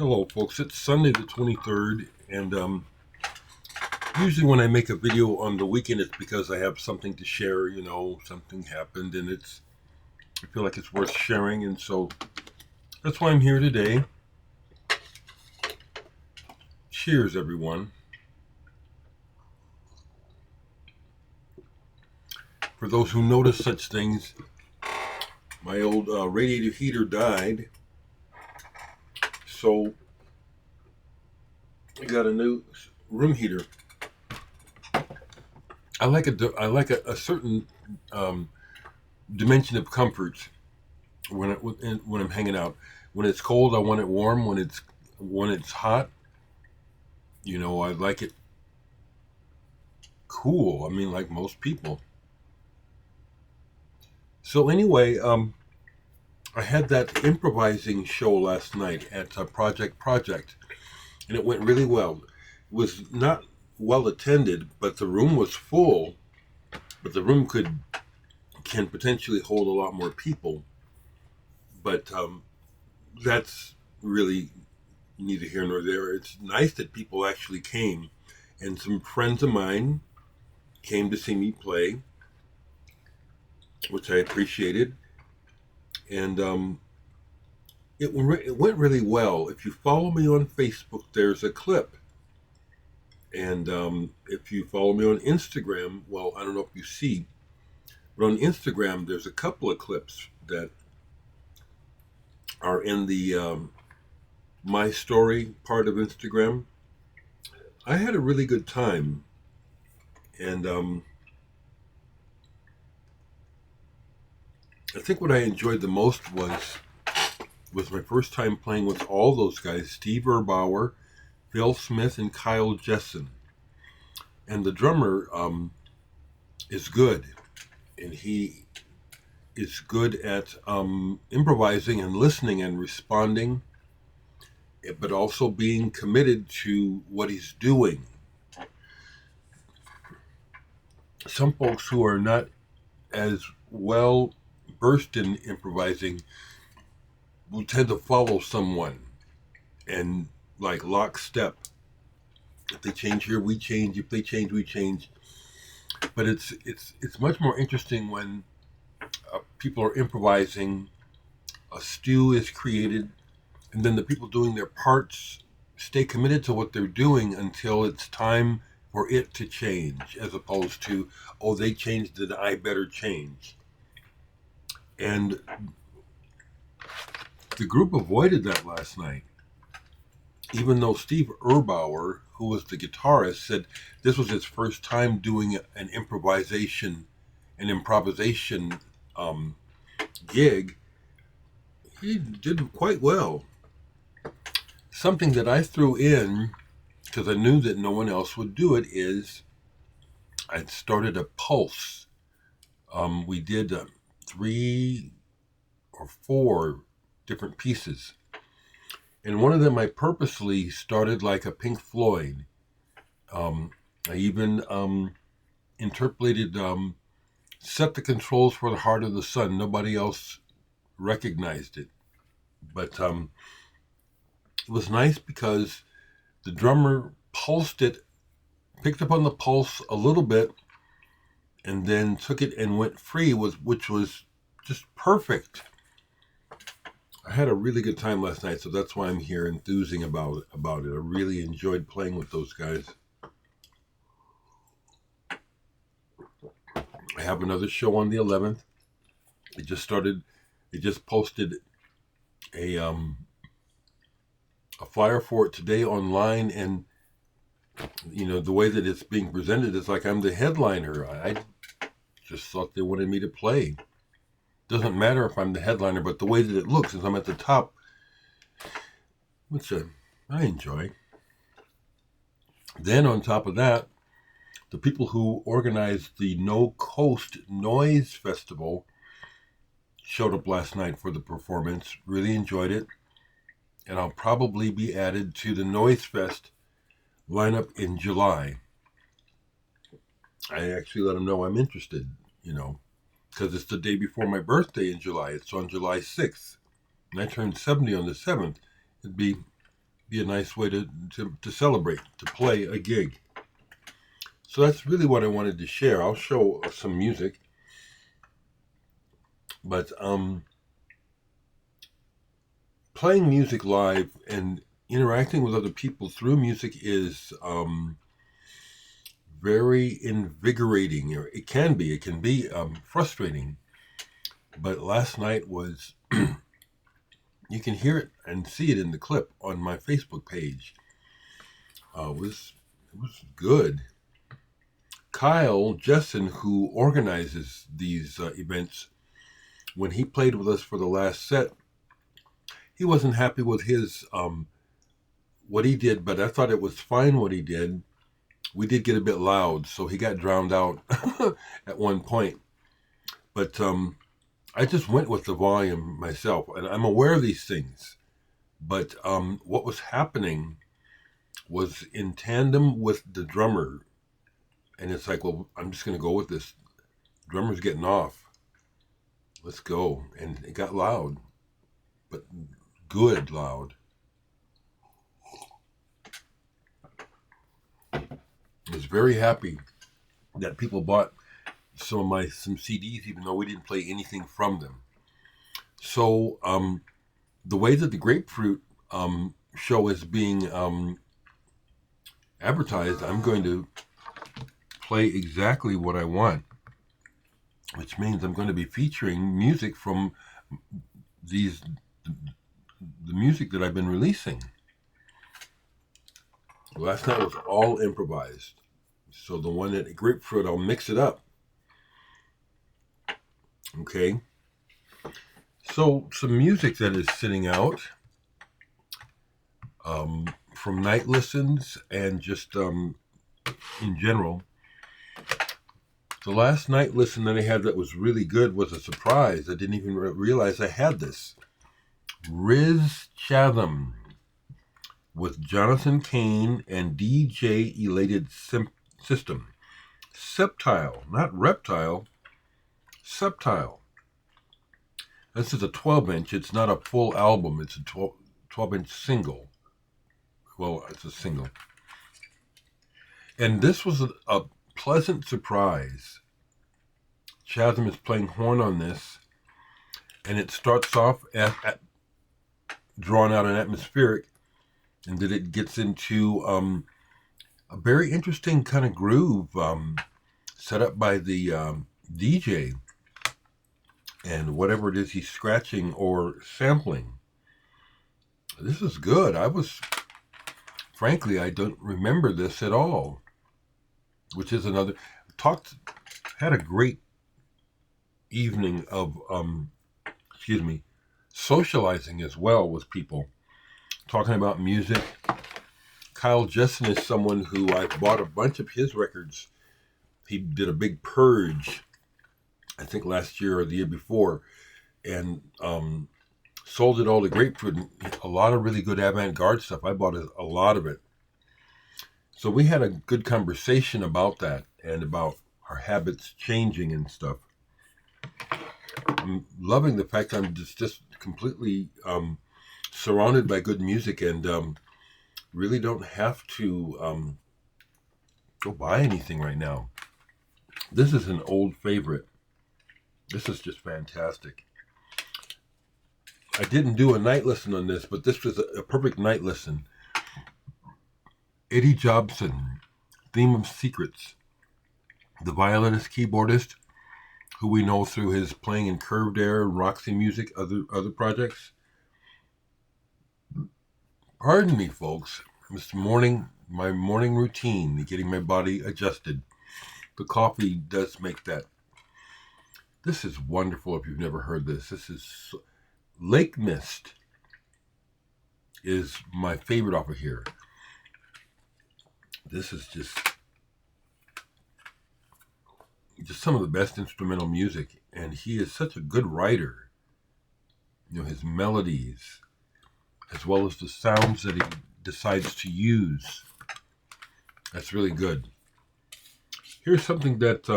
Hello, folks. It's Sunday the 23rd, and usually when I make a video on the weekend, it's because I have something to share. Something happened, and I feel like it's worth sharing, and so that's why I'm here today. Cheers, everyone. For those who notice such things, my old radiator heater died, so I got a new room heater. I like a certain dimension of comfort when I'm hanging out. When it's cold, I want it warm. When it's hot, I like it cool. I mean, like most people. So anyway, I had that improvising show last night at Project, and it went really well. It was not well attended, but the room was full. But the room can potentially hold a lot more people. But that's really neither here nor there. It's nice that people actually came, and some friends of mine came to see me play, which I appreciated. And it went really well. If you follow me on Facebook, there's a clip. And if you follow me on Instagram, well, I don't know if you see, but on Instagram, there's a couple of clips that are in the My Story part of Instagram. I had a really good time. And I think what I enjoyed the most was my first time playing with all those guys, Steve Erbauer, Phil Smith, and Kyle Jessen. And the drummer is good, and he is good at improvising and listening and responding, but also being committed to what he's doing. Some folks who are not as well versed in improvising will tend to follow someone and like lockstep. If they change here, we change. If they change, we change. But it's much more interesting when people are improvising, a stew is created, and then the people doing their parts stay committed to what they're doing until it's time for it to change, as opposed to, oh, they changed it, I better change. And the group avoided that last night, even though Steve Erbauer, who was the guitarist, said this was his first time doing an improvisation gig. He did quite well. Something that I threw in, because I knew that no one else would do it, is I started a pulse. We did 3 or 4 different pieces. And one of them I purposely started like a Pink Floyd. I even interpolated Set the Controls for the Heart of the Sun. Nobody else recognized it. But it was nice because the drummer pulsed it, picked up on the pulse a little bit, and then took it and went free, which was just perfect. I had a really good time last night, so that's why I'm here enthusing about it. I really enjoyed playing with those guys. I have another show on the 11th. It just posted a flyer for it today online, and the way that it's being presented is like I'm the headliner. I just thought they wanted me to play. Doesn't matter if I'm the headliner, but the way that it looks is I'm at the top, which I enjoy. Then on top of that, the people who organized the No Coast Noise Festival showed up last night for the performance. Really enjoyed it. And I'll probably be added to the Noise Fest lineup in July. I actually let them know I'm interested, because it's the day before my birthday in July. It's on July 6th. And I turned 70 on the 7th. It'd be be a nice way to celebrate, to play a gig. So that's really what I wanted to share. I'll show some music, but playing music live and interacting with other people through music is very invigorating. It can be frustrating. But last night was, you can hear it and see it in the clip on my Facebook page. It was good. Kyle Jessen, who organizes these events, when he played with us for the last set, he wasn't happy with his what he did, but I thought it was fine what he did. We did get a bit loud, so he got drowned out at one point. But I just went with the volume myself, and I'm aware of these things. But what was happening was in tandem with the drummer. And it's like, well, I'm just going to go with this. Drummer's getting off. Let's go. And it got loud, but good loud. I was very happy that people bought some CDs, even though we didn't play anything from them. So the way that the Grapefruit show is being advertised, I'm going to play exactly what I want, which means I'm going to be featuring music from the music that I've been releasing. Last night was all improvised. So the one at Grapefruit, I'll mix it up. Okay. So some music that is sitting out from night listens and just in general. The last night listen that I had that was really good was a surprise. I didn't even realize I had this. Rhys Chatham with Jonathan Cain and DJ Elated System. Septile, not reptile, Septile. This is a 12-inch. It's not a full album. It's a 12-inch single. Well, it's a single. And this was a pleasant surprise. Chatham is playing horn on this, and it starts off at drawn out and atmospheric, and then it gets into a very interesting kind of groove set up by the DJ, and whatever it is he's scratching or sampling. This is good. Frankly, I don't remember this at all, which is another, had a great evening of, socializing as well with people, talking about music. Kyle Jessen is someone who I bought a bunch of his records. He did a big purge, I think last year or the year before, and sold it all to Grapefruit. A lot of really good avant-garde stuff. I bought a lot of it. So we had a good conversation about that and about our habits changing and stuff. I'm loving the fact I'm just completely surrounded by good music and really don't have to go buy anything right now. This is an old favorite. This is just fantastic. I didn't do a night listen on this, but this was a perfect night listen. Eddie Jobson, Theme of Secrets, the violinist keyboardist who we know through his playing in Curved Air, Roxy Music, other projects. Pardon me, folks. It's my morning routine, getting my body adjusted. The coffee does make that. This is wonderful if you've never heard this. This is Lake Mist is my favorite off of here. This is just some of the best instrumental music, and he is such a good writer. His melodies, as well as the sounds that he decides to use. That's really good. Here's something that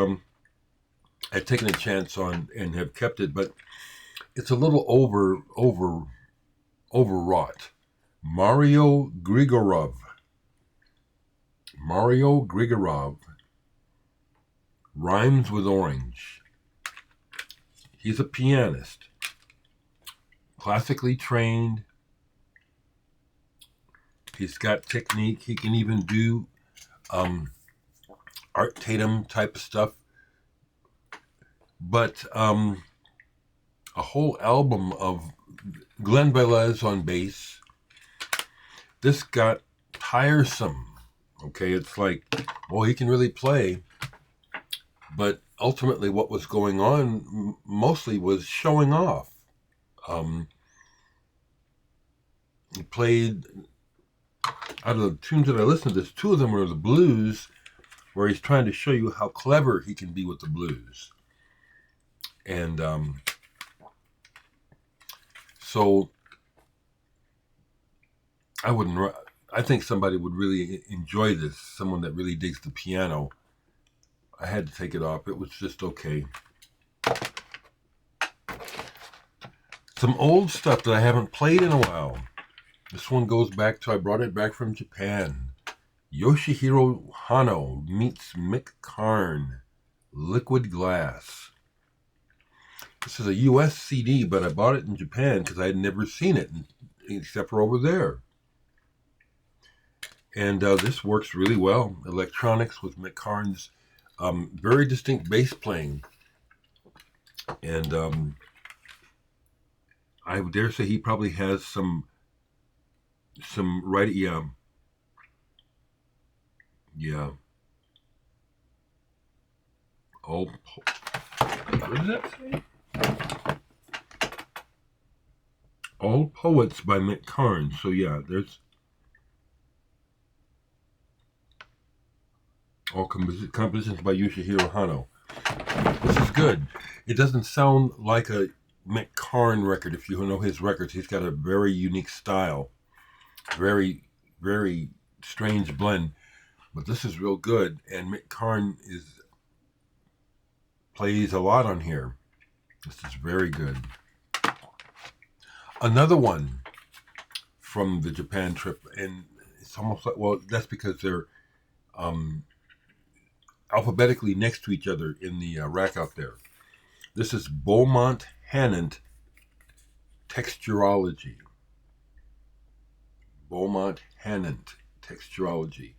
I've taken a chance on and have kept it, but it's a little overwrought. Mario Grigorov. Mario Grigorov rhymes with orange. He's a pianist, classically trained. He's got technique. He can even do Art Tatum type of stuff. But a whole album of Glenn Velez on bass. This got tiresome. Okay, it's like, well, he can really play. But ultimately what was going on mostly was showing off. He played, out of the tunes that I listened to, this, 2 of them were the blues, where he's trying to show you how clever he can be with the blues. And so I think somebody would really enjoy this, someone that really digs the piano. I had to take it off. It was just okay. Some old stuff that I haven't played in a while. This one goes back to, I brought it back from Japan. Yoshihiro Hanno meets Mick Karn, Liquid Glass. This is a US CD, but I bought it in Japan because I had never seen it, except for over there. And this works really well. Electronics with Mick Karn's very distinct bass playing. And I dare say he probably has some right, yeah. Oh, what does that say? All Poets by Mick Karn. So yeah, there's all compositions by Yoshihiro Hanno. This is good. It doesn't sound like a Mick Karn record. If you know his records, he's got a very unique style. Very, very strange blend. But this is real good. And Mick Karn plays a lot on here. This is very good. Another one from the Japan trip, and it's almost like, well, that's because they're alphabetically next to each other in the rack out there. This is Beaumont Hannant Texturology. Beaumont Hannant Texturology.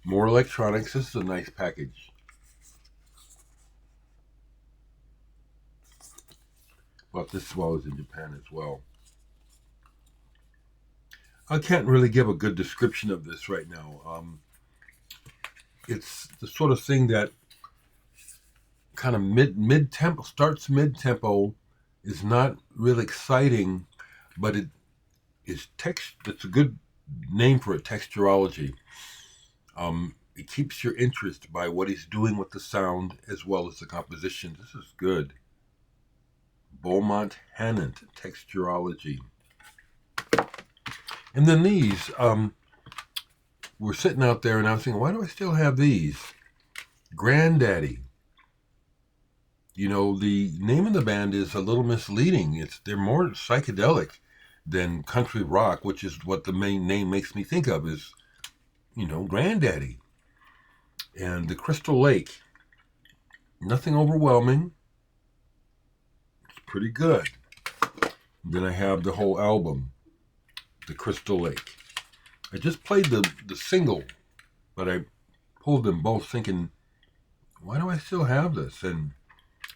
More electronics. This is a nice package. But this while I was in Japan as well. I can't really give a good description of this right now. It's the sort of thing that kind of mid-tempo, starts mid-tempo, is not really exciting, but it is it's a good name for it, texturology. It keeps your interest by what he's doing with the sound as well as the composition. This is good. Beaumont Hannant Texturology. And then these, we're sitting out there and I was thinking, why do I still have these? Grandaddy. You know, the name of the band is a little misleading. They're more psychedelic than country rock, which is what the main name makes me think of, is, you know, Grandaddy. And the Crystal Lake. Nothing overwhelming. It's pretty good. Then I have the whole album, the Crystal Lake. I just played the single, but I pulled them both thinking, why do I still have this? And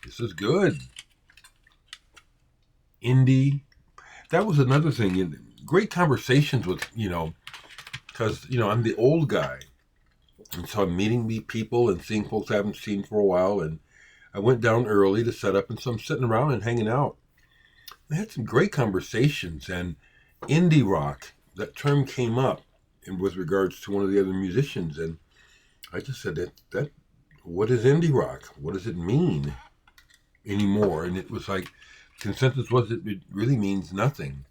this is good. Indie. That was another thing. Great conversations with, because, I'm the old guy. And so I'm meeting people and seeing folks I haven't seen for a while. And I went down early to set up, and so I'm sitting around and hanging out. We had some great conversations. And indie rock, that term came up with regards to one of the other musicians. And I just said, that what is indie rock? What does it mean anymore? And it was like, consensus was it really means nothing.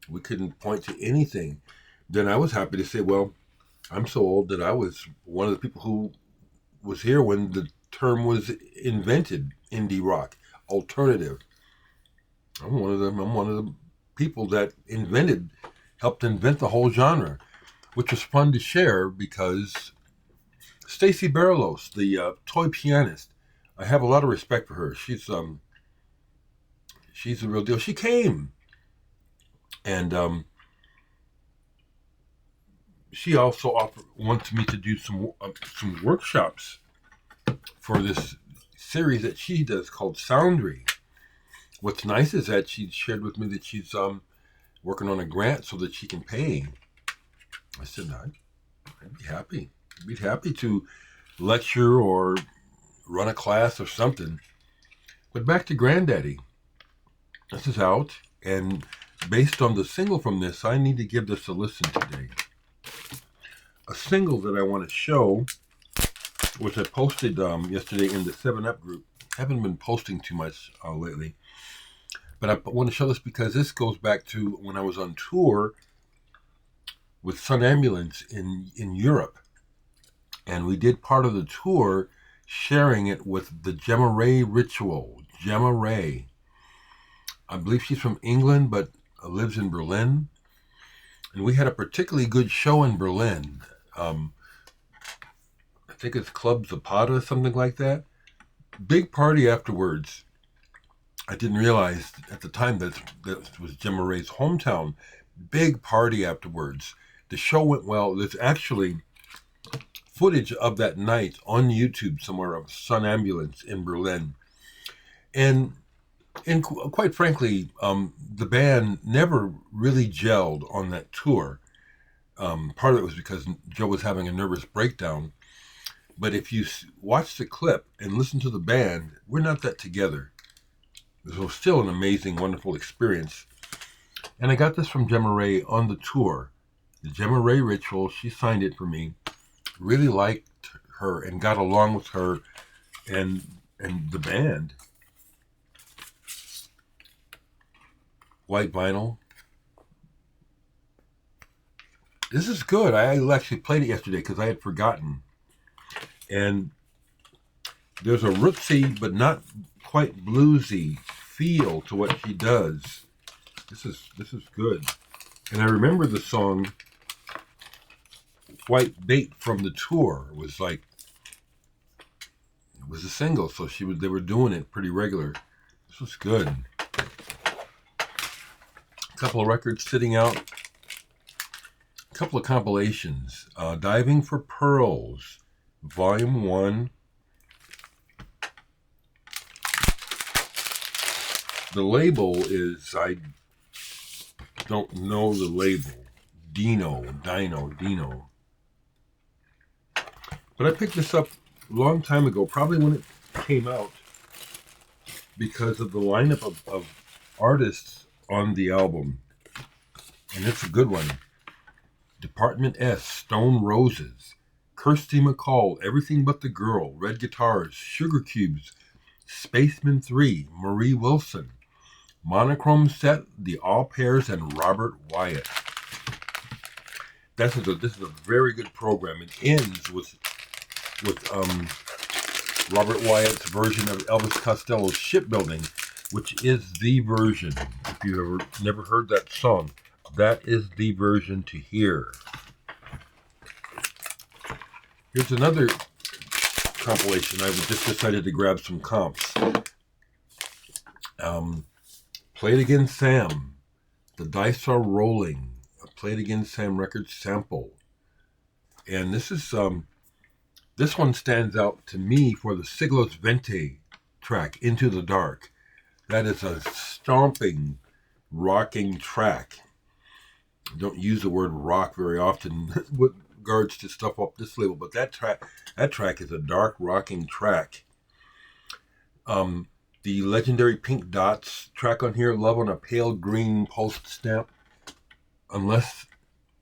We couldn't point to anything. Then I was happy to say, well, I'm so old that I was one of the people who was here when the term was invented, indie rock, alternative. I'm one of the people that invented helped invent the whole genre, which was fun to share because Stacy Bareilles, the toy pianist, I have a lot of respect for her. She's the real deal. She came, and she also wants me to do some workshops for this series that she does called Soundry. What's nice is that she shared with me that she's working on a grant so that she can pay. I said, I'd be happy. I'd be happy to lecture or run a class or something. But back to Grandaddy. This is out, and based on the single from this, I need to give this a listen today. A single that I want to show, which I posted yesterday in the 7-Up group. I haven't been posting too much lately. But I want to show this because this goes back to when I was on tour with Sun Ambulance in Europe. And we did part of the tour sharing it with the Gemma Ray Ritual. Gemma Ray. I believe she's from England, but lives in Berlin. And we had a particularly good show in Berlin. I think it's Club Zapata, something like that. Big party afterwards. I didn't realize at the time that was Gemma Ray's hometown. Big party afterwards. The show went well. There's actually footage of that night on YouTube somewhere of Sun Ambulance in Berlin. And quite frankly, the band never really gelled on that tour. Part of it was because Joe was having a nervous breakdown. But if you watch the clip and listen to the band, we're not that together. It was still an amazing, wonderful experience. And I got this from Gemma Ray on the tour. The Gemma Ray Ritual, she signed it for me. Really liked her and got along with her and the band. White vinyl. This is good. I actually played it yesterday because I had forgotten. And there's a rootsy but not quite bluesy feel to what she does. This is good. And I remember the song White Bait from the tour. It was a single, so they were doing it pretty regular. This was good. A couple of records sitting out. A couple of compilations. Diving for Pearls, Volume 1. The label is, I don't know the label. Dino. But I picked this up a long time ago, probably when it came out, because of the lineup of artists on the album. And it's a good one. Department S, Stone Roses. Kirsty MacColl, Everything But the Girl, Red Guitars, Sugar Cubes, Spaceman 3, Marie Wilson, Monochrome Set, The All Pairs, and Robert Wyatt. This is a very good program. It ends with Robert Wyatt's version of Elvis Costello's Shipbuilding, which is the version. If you've never heard that song, that is the version to hear. Here's another compilation. I just decided to grab some comps. Play It Again, Sam. The Dice Are Rolling. A Play It Again, Sam record sample. And this one stands out to me for the Siglos Vente track, Into the Dark. That is a stomping, rocking track. I don't use the word rock very often with regards to stuff off this label, but that track is a dark, rocking track. The legendary Pink Dots track on here, Love on a Pale Green Post Stamp. Unless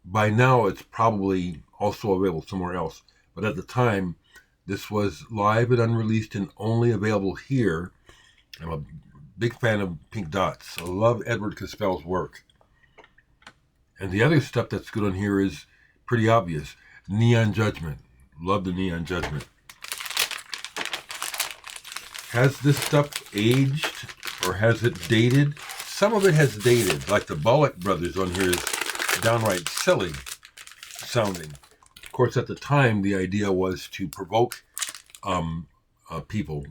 by now it's probably also available somewhere else. But at the time, this was live and unreleased and only available here. I'm a big fan of Pink Dots. I love Edward Caspell's work. And the other stuff that's good on here is pretty obvious. Neon Judgment. Love the Neon Judgment. Has this stuff aged or has it dated? Some of it has dated, like the Bullock Brothers on here is downright silly sounding. Of course, at the time, the idea was to provoke people.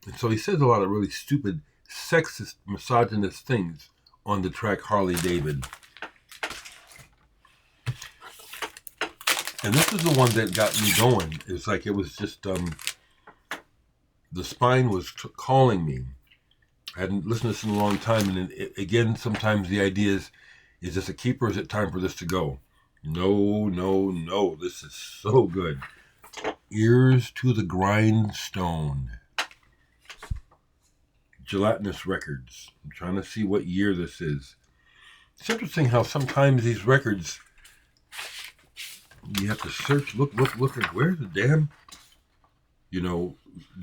And so he says a lot of really stupid, sexist, misogynist things on the track Harley David. And this is the one that got me going. It's like it was just, the spine was calling me. I hadn't listened to this in a long time. And again, sometimes the idea is this a keeper or is it time for this to go? No, no, no. This is so good. Ears to the Grindstone. Gelatinous Records. I'm trying to see what year this is. It's interesting how sometimes these records, you have to search, look at where's the damn,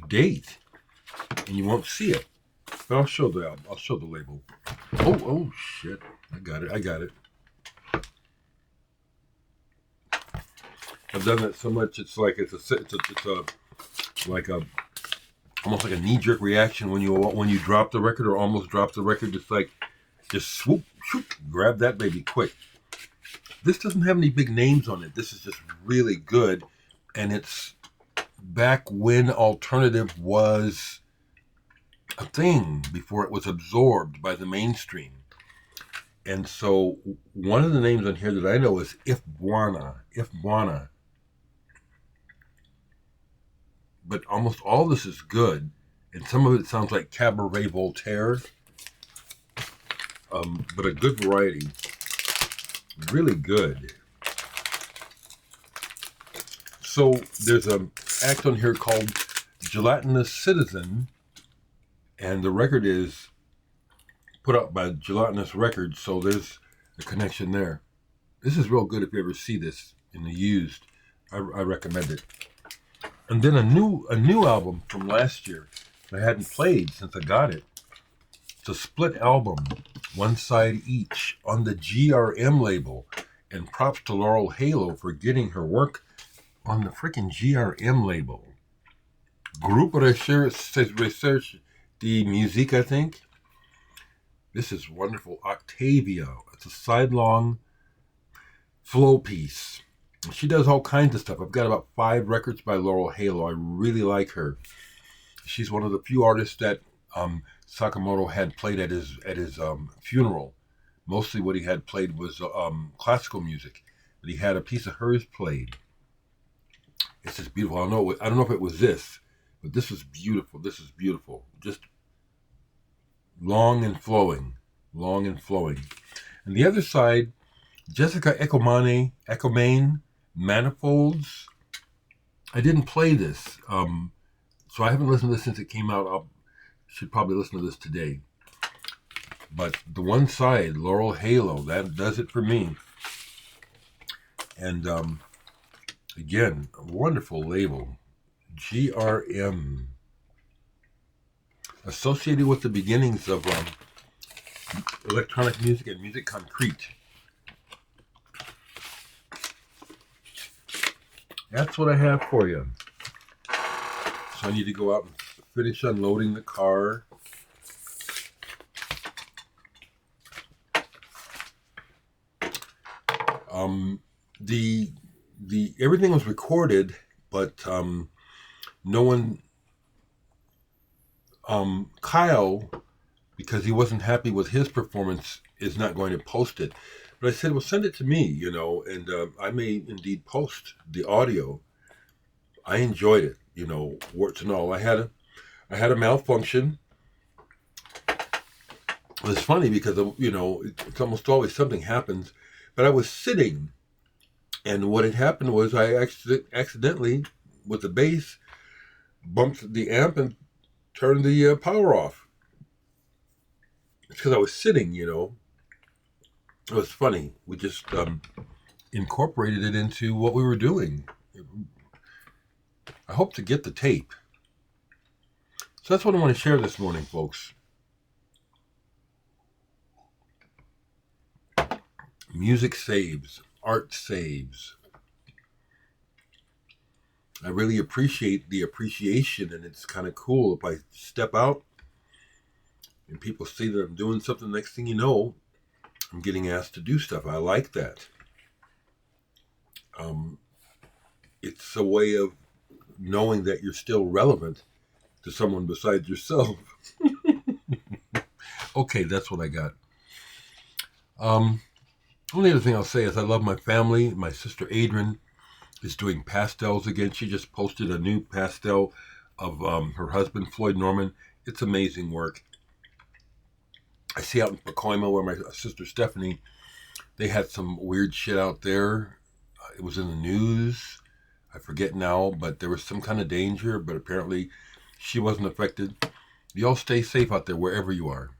date, and you won't see it. But I'll show the album. I'll show the label. Oh shit! I got it. I've done that so much. It's like it's almost like a knee-jerk reaction when you drop the record or almost drop the record. Just swoop, grab that baby quick. This doesn't have any big names on it. This is just really good, and it's back when alternative was a thing before it was absorbed by the mainstream. And so one of the names on here that I know is If Buana. But almost all this is good, and some of it sounds like Cabaret Voltaire, but a good variety. Really good. So there's an act on here called Gelatinous Citizen, and the record is put out by Gelatinous Records, so there's a connection there. This is real good if you ever see this in the used. I recommend it. And then a new album from last year I hadn't played since I got it. It's a split album, one side each, on the GRM label. And props to Laurel Halo for getting her work on the freaking GRM label. Groupe Recherche de Musique, I think. This is wonderful. Octavia. It's a sidelong flow piece. She does all kinds of stuff. I've got about 5 records by Laurel Halo. I really like her. She's one of the few artists that Sakamoto had played at his funeral. Mostly what he had played was classical music, but he had a piece of hers played. It's just beautiful. I don't know if it was this, but this was beautiful. This is beautiful. Just long and flowing. And the other side, Jessica Ecomane, Manifolds. I didn't play this, so I haven't listened to this since it came out. I should probably listen to this today. But the one side, Laurel Halo, that does it for me. And again, a wonderful label, GRM, associated with the beginnings of electronic music and music concrete. That's what I have for you. So I need to go out and finish unloading the car. The everything was recorded, but no one. Kyle, because he wasn't happy with his performance, is not going to post it. But I said, well, send it to me, and I may indeed post the audio. I enjoyed it, warts and all. I had a malfunction. It was funny because, it's almost always something happens. But I was sitting, and what had happened was I accidentally, with the bass, bumped the amp and turned the power off. It's because I was sitting, It was funny. We just incorporated it into what we were doing. I hope to get the tape. So that's what I want to share this morning, folks. Music saves. Art saves. I really appreciate the appreciation, and it's kind of cool if I step out and people see that I'm doing something. Next thing you know, I'm getting asked to do stuff. I like that. It's a way of knowing that you're still relevant to someone besides yourself. Okay, that's what I got. Only other thing I'll say is I love my family. My sister Adrian is doing pastels again. She just posted a new pastel of her husband, Floyd Norman. It's amazing work. I see out in Pacoima where my sister Stephanie, they had some weird shit out there. It was in the news. I forget now, but there was some kind of danger, but apparently she wasn't affected. You all stay safe out there wherever you are.